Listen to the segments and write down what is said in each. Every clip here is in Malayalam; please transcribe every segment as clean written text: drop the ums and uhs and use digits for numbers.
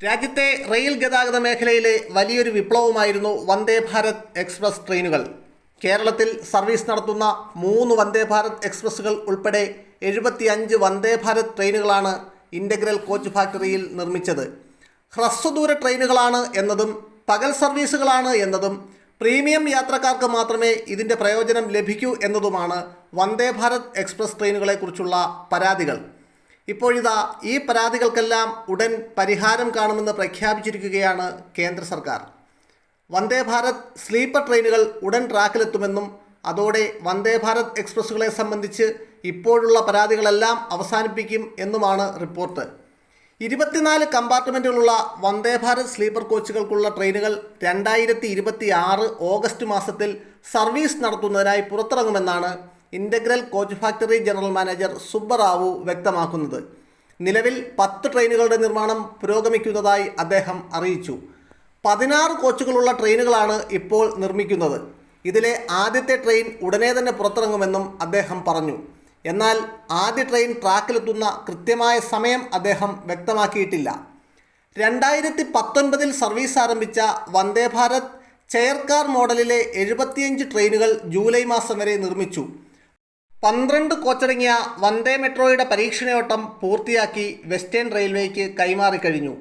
രാജ്യത്തെ റെയിൽ ഗതാഗത മേഖലയിലെ വലിയൊരു വിപ്ലവമായിരുന്നു വന്ദേ ഭാരത് എക്സ്പ്രസ് ട്രെയിനുകൾ. കേരളത്തിൽ സർവീസ് നടത്തുന്ന 3 വന്ദേ ഭാരത് എക്സ്പ്രസ്സുകൾ ഉൾപ്പെടെ 75 വന്ദേ ഭാരത് ട്രെയിനുകളാണ് ഇൻ്റഗ്രൽ കോച്ച് ഫാക്ടറിയിൽ നിർമ്മിച്ചത്. ഹ്രസ്വദൂര ട്രെയിനുകളാണ് എന്നതും പകൽ സർവീസുകളാണ് എന്നതും പ്രീമിയം യാത്രക്കാർക്ക് മാത്രമേ ഇതിൻ്റെ പ്രയോജനം ലഭിക്കൂ എന്നതുമാണ് വന്ദേ ഭാരത് എക്സ്പ്രസ് ട്രെയിനുകളെക്കുറിച്ചുള്ള പരാതികൾ. ഇപ്പോഴിതാ ഈ പരാതികൾക്കെല്ലാം ഉടൻ പരിഹാരം കാണുമെന്ന് പ്രഖ്യാപിച്ചിരിക്കുകയാണ് കേന്ദ്ര സർക്കാർ. വന്ദേ ഭാരത് സ്ലീപ്പർ ട്രെയിനുകൾ ഉടൻ ട്രാക്കിലെത്തുമെന്നും അതോടെ വന്ദേ ഭാരത് എക്സ്പ്രസ്സുകളെ സംബന്ധിച്ച് ഇപ്പോഴുള്ള പരാതികളെല്ലാം അവസാനിപ്പിക്കും എന്നുമാണ് റിപ്പോർട്ട്. 24 കമ്പാർട്ട്മെൻറ്റുകളുള്ള വന്ദേ ഭാരത് സ്ലീപ്പർ കോച്ചുകൾക്കുള്ള ട്രെയിനുകൾ 2026 ഓഗസ്റ്റ് മാസത്തിൽ സർവീസ് നടത്തുന്നതിനായി പുറത്തിറങ്ങുമെന്നാണ് integral coach factory general manager Subbarao വ്യക്തമാക്കുന്നത്. നിലവിൽ 10 ട്രെയിനുകളുടെ നിർമ്മാണം പുരോഗമിക്കുന്നതായി അദ്ദേഹം അറിയിച്ചു. 16 കോച്ചുകളുള്ള ട്രെയിനുകളാണ് ഇപ്പോൾ നിർമ്മിക്കുന്നത്. ഇതിലെ ആദ്യത്തെ ട്രെയിൻ ഉടനെ തന്നെ പുറത്തിറങ്ങുമെന്നും അദ്ദേഹം പറഞ്ഞു. എന്നാൽ ആദ്യ ട്രെയിൻ ട്രാക്കിലെത്തുന്ന കൃത്യമായ സമയം അദ്ദേഹം വ്യക്തമാക്കിയിട്ടില്ല. 2019 സർവീസ് ആരംഭിച്ച വന്ദേ ഭാരത് ചെയർ കാർ മോഡലിലെ 75 ട്രെയിനുകൾ ജൂലൈ മാസം വരെ നിർമ്മിച്ചു. 12 കോച്ചടങ്ങിയ വന്ദേ മെട്രോയുടെ പരീക്ഷണയോട്ടം പൂർത്തിയാക്കി വെസ്റ്റേൺ റെയിൽവേക്ക് കൈമാറിക്കഴിഞ്ഞു.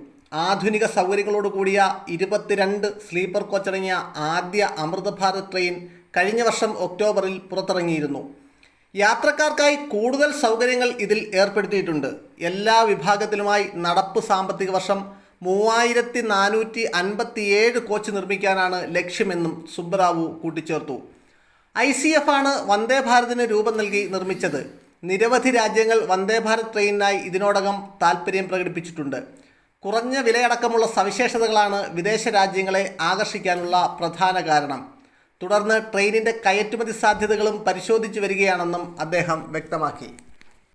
ആധുനിക സൗകര്യങ്ങളോട് കൂടിയ 22 സ്ലീപ്പർ കോച്ചടങ്ങിയ ആദ്യ അമൃത് ഭാരത് ട്രെയിൻ കഴിഞ്ഞ വർഷം ഒക്ടോബറിൽ പുറത്തിറങ്ങിയിരുന്നു. യാത്രക്കാർക്കായി കൂടുതൽ സൗകര്യങ്ങൾ ഇതിൽ ഏർപ്പെടുത്തിയിട്ടുണ്ട്. എല്ലാ വിഭാഗത്തിലുമായി നടപ്പ് സാമ്പത്തിക വർഷം 3457 കോച്ച് നിർമ്മിക്കാനാണ് ലക്ഷ്യമെന്നും സുബ്ബറാവു കൂട്ടിച്ചേർത്തു. ICF ആണ് വന്ദേ ഭാരതിന് രൂപം നൽകി നിർമ്മിച്ചത്. നിരവധി രാജ്യങ്ങൾ വന്ദേ ഭാരത് ട്രെയിനിനായി ഇതിനോടകം താൽപ്പര്യം പ്രകടിപ്പിച്ചിട്ടുണ്ട്. കുറഞ്ഞ വിലയടക്കമുള്ള സവിശേഷതകളാണ് വിദേശ രാജ്യങ്ങളെ ആകർഷിക്കാനുള്ള പ്രധാന കാരണം. തുടർന്ന് ട്രെയിനിൻ്റെ കയറ്റുമതി സാധ്യതകളും പരിശോധിച്ചു വരികയാണെന്നും അദ്ദേഹം വ്യക്തമാക്കി.